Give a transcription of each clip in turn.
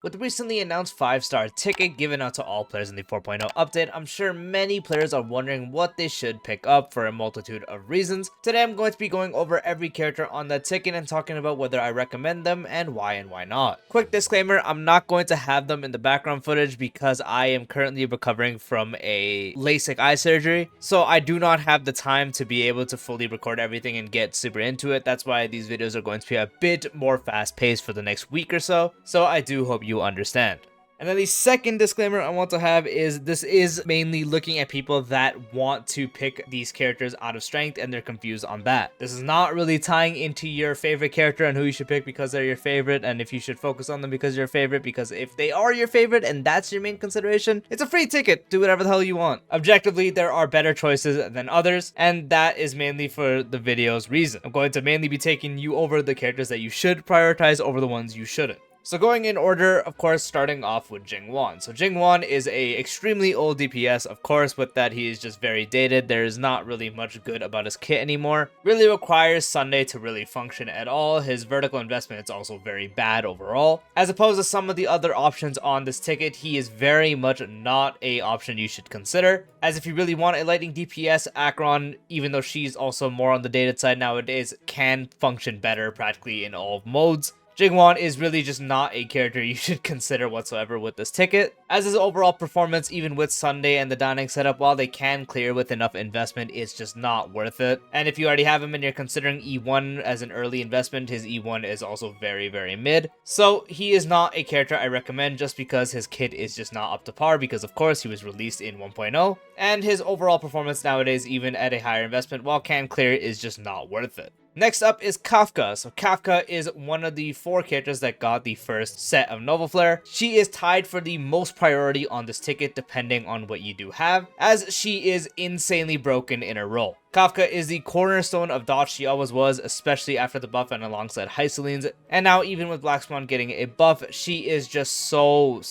With the recently announced 5-star ticket given out to all players in the 4.0 update, I'm sure many players are wondering what they should pick up for a multitude of reasons. Today I'm going to be going over every character on that ticket and talking about whether I recommend them and why not. Quick disclaimer, I'm not going to have them in the background footage because I am currently recovering from a LASIK eye surgery, so I do not have the time to be able to fully record everything and get super into it. That's why these videos are going to be a bit more fast paced for the next week or so I do hope you understand. And then the second disclaimer I want to have is this is mainly looking at people that want to pick these characters out of strength and they're confused on that. This is not really tying into your favorite character and who you should pick because they're your favorite and if you should focus on them because you're your favorite, because if they are your favorite and that's your main consideration, it's a free ticket. Do whatever the hell you want. Objectively, there are better choices than others, and that is mainly for the video's reason. I'm going to mainly be taking you over the characters that you should prioritize over the ones you shouldn't. So going in order, of course, starting off with Jing Yuan. So Jing Yuan is a extremely old DPS. Of course, with that, he is just very dated. There is not really much good about his kit anymore. Really requires Sunday to really function at all. His vertical investment is also very bad overall. As opposed to some of the other options on this ticket, he is very much not a option you should consider. As if you really want a lightning DPS, Acheron, even though she's also more on the dated side nowadays, can function better practically in all modes. Jing Yuan is really just not a character you should consider whatsoever with this ticket, as his overall performance, even with Sunday and the Dan Heng setup, while they can clear with enough investment, is just not worth it. And if you already have him and you're considering E1 as an early investment, his E1 is also very mid. So he is not a character I recommend just because his kit is just not up to par, because of course he was released in 1.0, and his overall performance nowadays, even at a higher investment, while can clear, is just not worth it. Next up is Kafka. So Kafka is one of the 4 characters that got the first set of Nova Flare. She is tied for the most priority on this ticket depending on what you do have, as she is insanely broken in her role. Kafka is the cornerstone of dodge. She always was, especially after the buff and alongside Hycelene's. And now even with Black Swan getting a buff, she is just so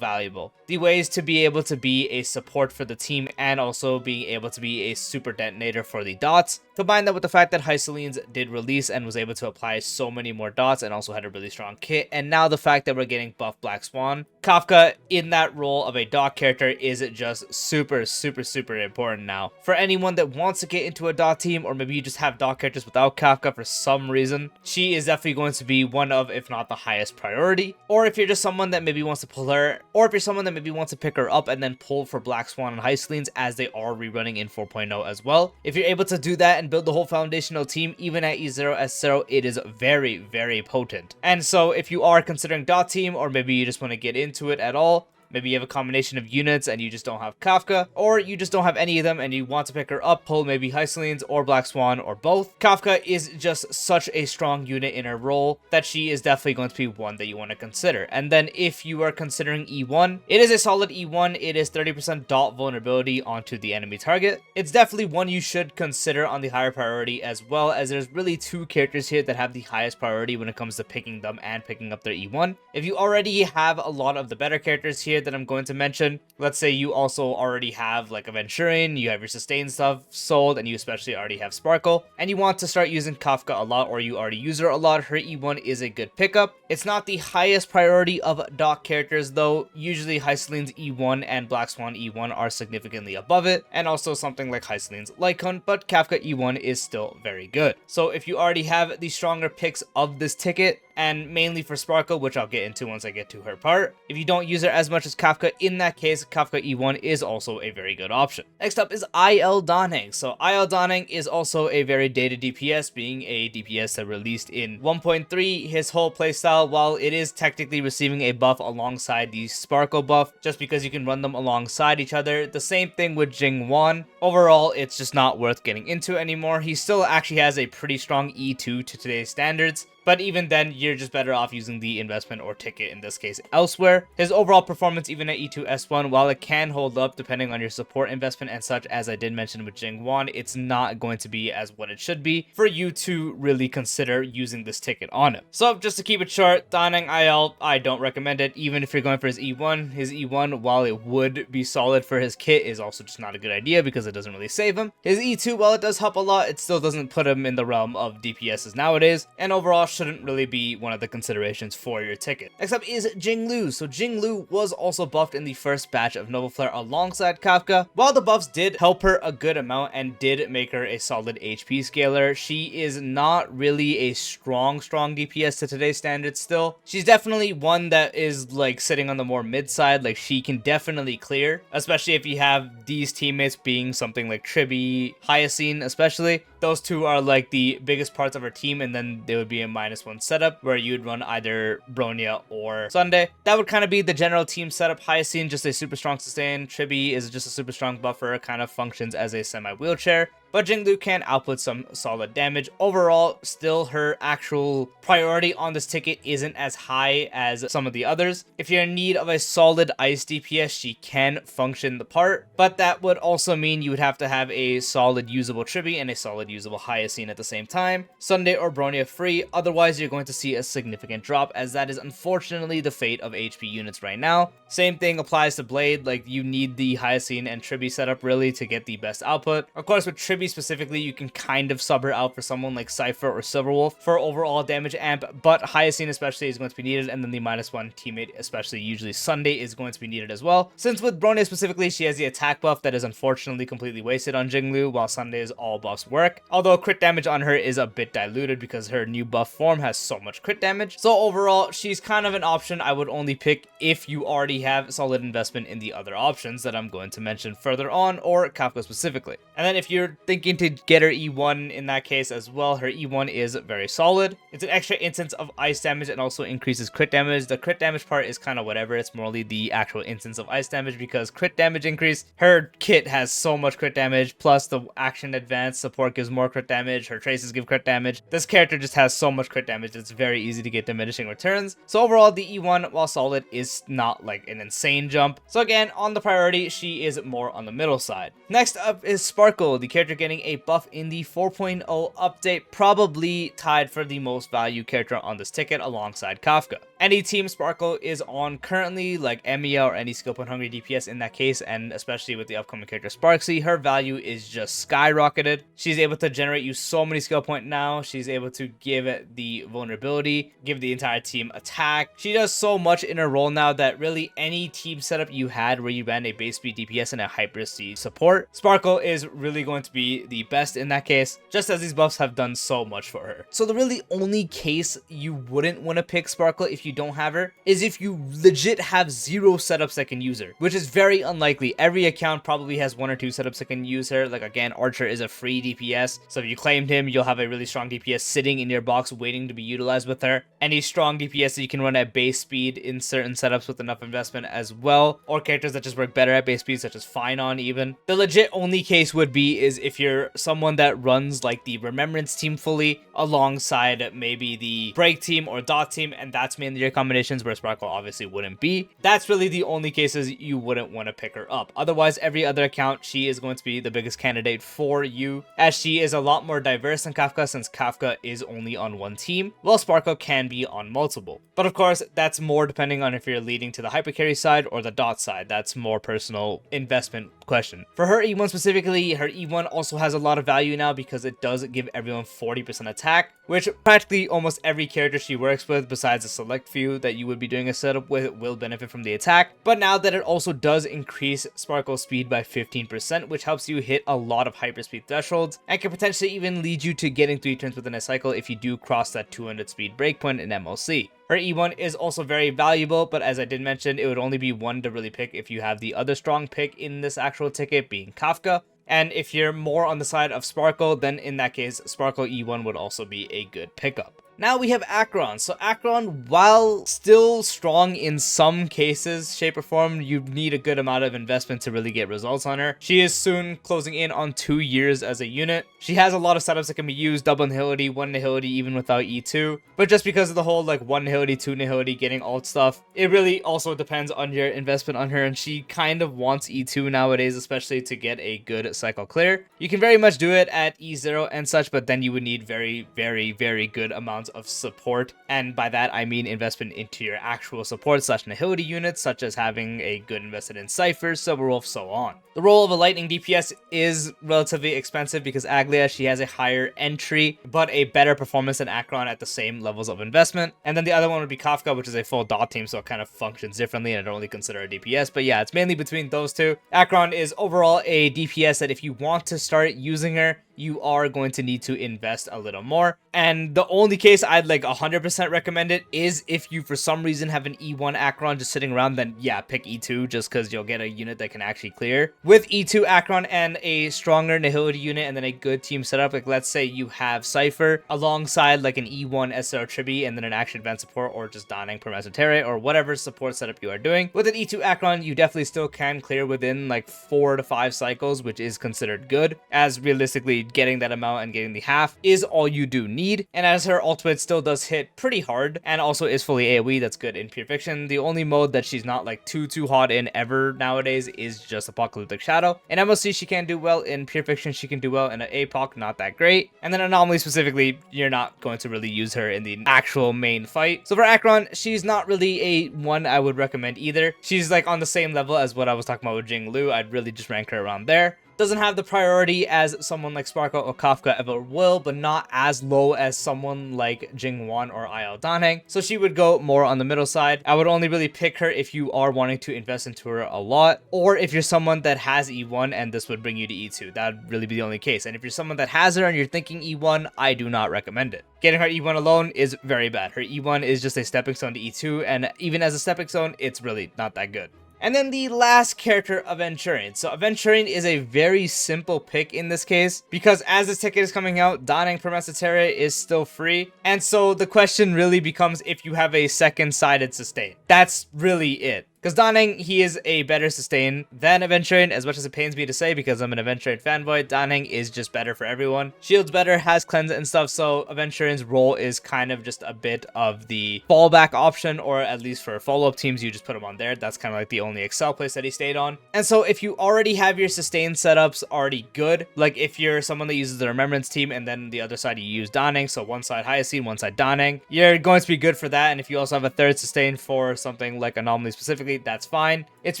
valuable. The ways to be able to be a support for the team and also being able to be a super detonator for the dots. Combine that with the fact that Hycelene's did release and was able to apply so many more dots and also had a really strong kit. And now the fact that we're getting buff Black Swan, Kafka in that role of a dot character is just super important now. For anyone that wants to get into a dot team, or maybe you just have dot characters without Kafka for some reason, she is definitely going to be one of, if not the highest priority. Or if you're just someone that maybe wants to pull her, or if you're someone that maybe wants to pick her up and then pull for Black Swan and Hycelene's, as they are rerunning in 4.0 as well. If you're able to do that and build the whole foundational team, even at E0 S0, it is very potent. And so if you are considering dot team, or maybe you just want to get into it at all, maybe you have a combination of units and you just don't have Kafka, or you just don't have any of them and you want to pick her up, pull maybe Hycelene's or Black Swan or both. Kafka is just such a strong unit in her role that she is definitely going to be one that you want to consider. And then if you are considering E1, it is a solid E1. It is 30% dot vulnerability onto the enemy target. It's definitely one you should consider on the higher priority, as well as there's really 2 characters here that have the highest priority when it comes to picking them and picking up their E1. If you already have a lot of the better characters here that I'm going to mention, let's say you also already have like Aventurine, you have your sustain stuff sold, and you especially already have Sparkle, and you want to start using Kafka a lot, or you already use her a lot, her E1 is a good pickup. It's not the highest priority of dot characters though. Usually Hycelene's E1 and Black Swan E1 are significantly above it, and also something like Hycelene's Lycon, but Kafka E1 is still very good. So if you already have the stronger picks of this ticket, and mainly for Sparkle, which I'll get into once I get to her part, if you don't use her as much as Kafka, in that case, Kafka E1 is also a very good option. Next up is IL Dan Heng. So IL Dan Heng is also a very dated DPS, being a DPS that released in 1.3. His whole playstyle, while it is technically receiving a buff alongside the Sparkle buff, just because you can run them alongside each other, the same thing with Jing Yuan. Overall, it's just not worth getting into anymore. He still actually has a pretty strong E2 to today's standards, but even then, you're just better off using the investment or ticket, in this case, elsewhere. His overall performance, even at E2 S1, while it can hold up depending on your support investment and such, as I did mention with Jing Yuan, it's not going to be as what it should be for you to really consider using this ticket on him. So just to keep it short, Dan Heng IL, I don't recommend it, even if you're going for his E1. His E1, while it would be solid for his kit, is also just not a good idea because it doesn't really save him. His E2, while it does help a lot, it still doesn't put him in the realm of DPSs nowadays. And overall, shouldn't really be one of the considerations for your ticket. Next up is Jingliu. So Jingliu was also buffed in the first batch of Noble Flare alongside Kafka. While the buffs did help her a good amount and did make her a solid HP scaler, she is not really a strong DPS to today's standards still. She's definitely one that is like sitting on the more mid side, like she can definitely clear, especially if you have these teammates being something like Tribi, Hyacine especially. Those two are like the biggest parts of her team, and then they would be a -1 setup where you'd run either Bronya or Sunday. That would kind of be the general team setup. Hyacine, just a super strong sustain. Tribi is just a super strong buffer, kind of functions as a semi-wheelchair. But Jingliu can output some solid damage. Overall, still her actual priority on this ticket isn't as high as some of the others. If you're in need of a solid ice DPS, she can function the part, but that would also mean you would have to have a solid usable Tribi and a solid usable Hyacine at the same time. Sunday or Bronya free, otherwise you're going to see a significant drop, as that is unfortunately the fate of HP units right now. Same thing applies to Blade, like you need the Hyacine and Tribi setup really to get the best output. Of course, with Tribi specifically, you can kind of sub her out for someone like Cypher or Silverwolf for overall damage amp, but Hyacine especially is going to be needed, and then the -1 teammate, especially usually Sunday, is going to be needed as well. Since with Bronya specifically, she has the attack buff that is unfortunately completely wasted on Jingliu, while Sunday's all buffs work. Although crit damage on her is a bit diluted because her new buff form has so much crit damage. So overall, she's kind of an option I would only pick if you already have solid investment in the other options that I'm going to mention further on, or Kafka specifically. And then if you're thinking to get her E1 in that case as well, her E1 is very solid. It's an extra instance of ice damage and also increases crit damage. The crit damage part is kind of whatever, it's morely the actual instance of ice damage, because crit damage increase, her kit has so much crit damage, plus the action advance support gives more crit damage, her traces give crit damage. This character just has so much crit damage, it's very easy to get diminishing returns. So overall, the E1, while solid, is not like an insane jump. So again, on the priority, she is more on the middle side. Next up is Sparkle, the character getting a buff in the 4.0 update, probably tied for the most value character on this ticket alongside Kafka. Any team Sparkle is on currently, like Emiya or any skill point hungry DPS in that case, and especially with the upcoming character Sparksy, her value is just skyrocketed. She's able to generate you so many skill point now. She's able to give it the vulnerability, give the entire team attack. She does so much in her role now that really any team setup you had where you ran a base speed DPS and a hyper C support, Sparkle is really going to be the best in that case, just as these buffs have done so much for her. So the really only case you wouldn't want to pick Sparkle if you don't have her is if you legit have 0 setups that can use her, which is very unlikely. Every account probably has 1 or 2 setups that can use her. Like again, Archer is a free DPS, so if you claimed him, you'll have a really strong DPS sitting in your box waiting to be utilized with her. Any strong DPS that you can run at base speed in certain setups with enough investment as well, or characters that just work better at base speed, such as Finon even. The legit only case would be is if you're someone that runs like the Remembrance team fully alongside maybe the Break team or Dot team, and that's mainly your combinations, where Sparkle obviously wouldn't be. That's really the only cases you wouldn't want to pick her up. Otherwise, every other account, she is going to be the biggest candidate for you, as she is a lot more diverse than Kafka, since Kafka is only on one team, while Sparkle can be on multiple. But of course, that's more depending on if you're leading to the hypercarry side or the Dot side. That's more personal investment question. For her E1 specifically, her E1 also has a lot of value now because it does give everyone 40% attack, which practically almost every character she works with, besides a select few that you would be doing a setup with, will benefit from the attack. But now that it also does increase Sparkle's speed by 15%, which helps you hit a lot of hyperspeed thresholds, and can potentially even lead you to getting 3 turns within a cycle if you do cross that 200 speed breakpoint in MLC. Her E1 is also very valuable, but as I did mention, it would only be one to really pick if you have the other strong pick in this actual ticket, being Kafka. And if you're more on the side of Sparkle, then in that case, Sparkle E1 would also be a good pickup. Now we have Acheron. So Acheron, while still strong in some cases, shape or form, you need a good amount of investment to really get results on her. She is soon closing in on 2 years as a unit. She has a lot of setups that can be used, double nihility, 1 nihility even without E2. But just because of the whole like 1 nihility, 2 nihility, getting alt stuff, it really also depends on your investment on her, and she kind of wants E2 nowadays, especially to get a good cycle clear. You can very much do it at E0 and such, but then you would need very, very, very good amounts amounts of support, and by that I mean investment into your actual support / nihility units, such as having a good invested in Cypher, Silverwolf, so on. The role of a lightning DPS is relatively expensive because Aglia, she has a higher entry but a better performance than Acheron at the same levels of investment. And then the other one would be Kafka, which is a full dot team, so it kind of functions differently and I don't really consider a DPS. But yeah, it's mainly between those two. Acheron is overall a DPS that if you want to start using her, you are going to need to invest a little more. And the only case I'd like 100% recommend it is if you for some reason have an E1 Acheron just sitting around, then yeah, pick E2 just because you'll get a unit that can actually clear. With E2 Acheron and a stronger nihility unit and then a good team setup, like let's say you have Cypher alongside like an E1 SR Tribi and then an action advanced support or just Dan Heng Permacentere or whatever support setup you are doing. With an E2 Acheron, you definitely still can clear within like 4 to 5 cycles, which is considered good, as realistically getting that amount and getting the half is all you do need. And as her ultimate still does hit pretty hard and also is fully AoE, that's good in Pure Fiction. The only mode that she's not like too hot in ever nowadays is just Apocalyptic Shadow. In MLC she can do well, in Pure Fiction she can do well, in an APOC not that great. And then Anomaly specifically, you're not going to really use her in the actual main fight. So for Acheron, she's not really a one I would recommend either. She's like on the same level as what I was talking about with Jingliu. I'd really just rank her around there. Doesn't have the priority as someone like Sparkle or Kafka ever will, but not as low as someone like Jing Yuan or Dan Heng. So she would go more on the middle side. I would only really pick her if you are wanting to invest into her a lot, or if you're someone that has E1 and this would bring you to E2. That would really be the only case. And if you're someone that has her and you're thinking E1, I do not recommend it. Getting her E1 alone is very bad. Her E1 is just a stepping stone to E2, and even as a stepping stone, it's really not that good. And then the last character, Aventurine. So Aventurine is a very simple pick in this case, because as this ticket is coming out, Dan Heng Permacentere is still free. And so the question really becomes if you have a second-sided sustain. That's really it. Because Dan Heng, he is a better sustain than Aventurine, as much as it pains me to say because I'm an Aventurine fanboy. Dan Heng is just better for everyone. Shield's better, has cleanse and stuff, so Aventurine's role is kind of just a bit of the fallback option, or at least for follow-up teams, you just put him on there. That's kind of like the only Excel place that he stayed on. And so if you already have your sustain setups already good, like if you're someone that uses the Remembrance team and then the other side you use Dan Heng, so one side Hyacine, one side Dan Heng, you're going to be good for that. And if you also have a third sustain for something like Anomaly specifically, that's fine. It's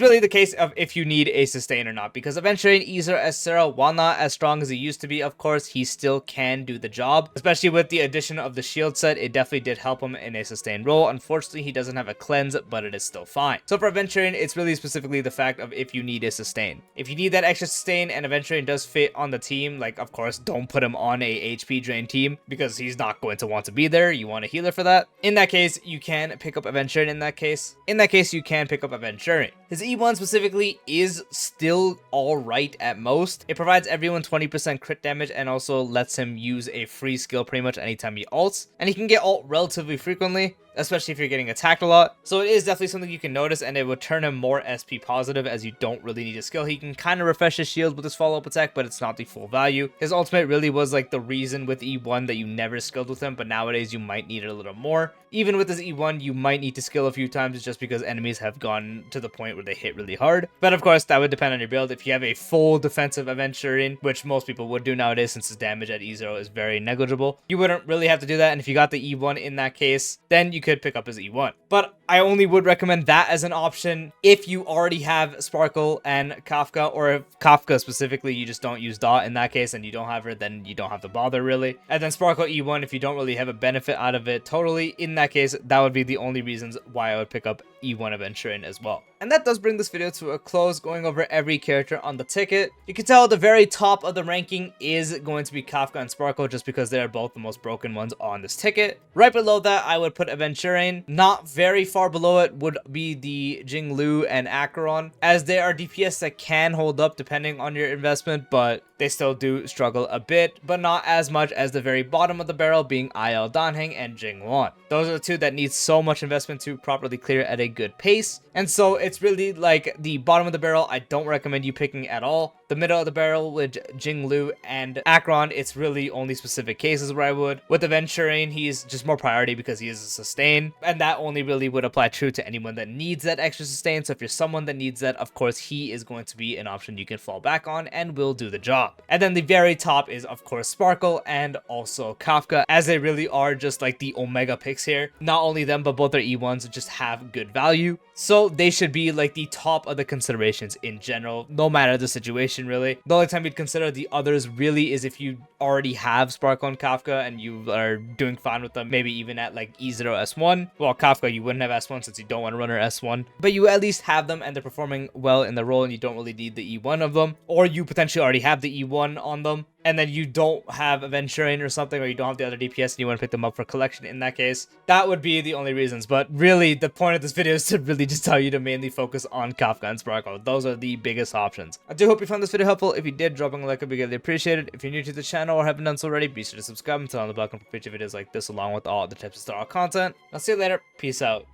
really the case of if you need a sustain or not, because Aventurine Ezer Estera, while not as strong as he used to be, of course, he still can do the job. Especially with the addition of the shield set, it definitely did help him in a sustained role. Unfortunately, he doesn't have a cleanse, but it is still fine. So for Aventurine, it's really specifically the fact of if you need a sustain. If you need that extra sustain and Aventurine does fit on the team, like of course, don't put him on a HP drain team because he's not going to want to be there. You want a healer for that. In that case, you can pick up Aventurine in that case. You can pick up Aventurine. His E1 specifically is still alright at most. It provides everyone 20% crit damage and also lets him use a free skill pretty much anytime he ults. And he can get ult relatively frequently, especially if you're getting attacked a lot. So it is definitely something you can notice, and it would turn him more SP positive as you don't really need a skill. He can kind of refresh his shield with his follow-up attack, but it's not the full value. His ultimate really was like the reason with E1 that you never skilled with him, but nowadays you might need it a little more. Even with his E1, you might need to skill a few times just because enemies have gone to the point where they hit really hard. But of course, that would depend on your build. If you have a full defensive Aventurine, which most people would do nowadays since his damage at E0 is very negligible, you wouldn't really have to do that. And if you got the E1 in that case, then you could pick up his E1. But I only would recommend that as an option if you already have Sparkle and Kafka, or if Kafka specifically, you just don't use Dot in that case and you don't have her, then you don't have to bother really. And then Sparkle E1, if you don't really have a benefit out of it totally, in that case, that would be the only reasons why I would pick up E1 Aventurine as well. And that does bring this video to a close, going over every character on the ticket. You can tell the very top of the ranking is going to be Kafka and Sparkle just because they're both the most broken ones on this ticket. Right below that, I would put Aventurine. Not very far below it would be the Jingliu and Acheron, as they are DPS that can hold up depending on your investment, but they still do struggle a bit, but not as much as the very bottom of the barrel being Dan Heng and Jing Yuan. Those are the two that need so much investment to properly clear at a good pace, and so it's really like the bottom of the barrel I don't recommend you picking at all. The middle of the barrel with Jingliu and Acheron, it's really only specific cases where I would. With Aventurine, he's just more priority because he is a sustain, and that only really would apply true to anyone that needs that extra sustain. So if you're someone that needs that, of course, he is going to be an option you can fall back on and will do the job. And then the very top is, of course, Sparkle and also Kafka, as they really are just like the Omega picks here. Not only them, but both their E1s just have good value. So they should be like the top of the considerations in general, no matter the situation really. The only time you'd consider the others really is if you already have Sparkle and Kafka and you are doing fine with them, maybe even at like E0 S1. Well, Kafka, you wouldn't have S1 since you don't want to run her S1, but you at least have them and they're performing well in the role and you don't really need the E1 of them, or you potentially already have the E1 on them and then you don't have Aventurine or something, or you don't have the other DPS and you want to pick them up for collection. In that case, that would be the only reasons. But really, the point of this video is to really just tell you to mainly focus on Kafka and Sparkle. Those are the biggest options. I do hope you found this video helpful. If you did, dropping a like would be greatly appreciated. If you're new to the channel or haven't done so already, be sure to subscribe and turn on the bell icon for future videos like this, along with all the tips and style content. I'll see you later. Peace out.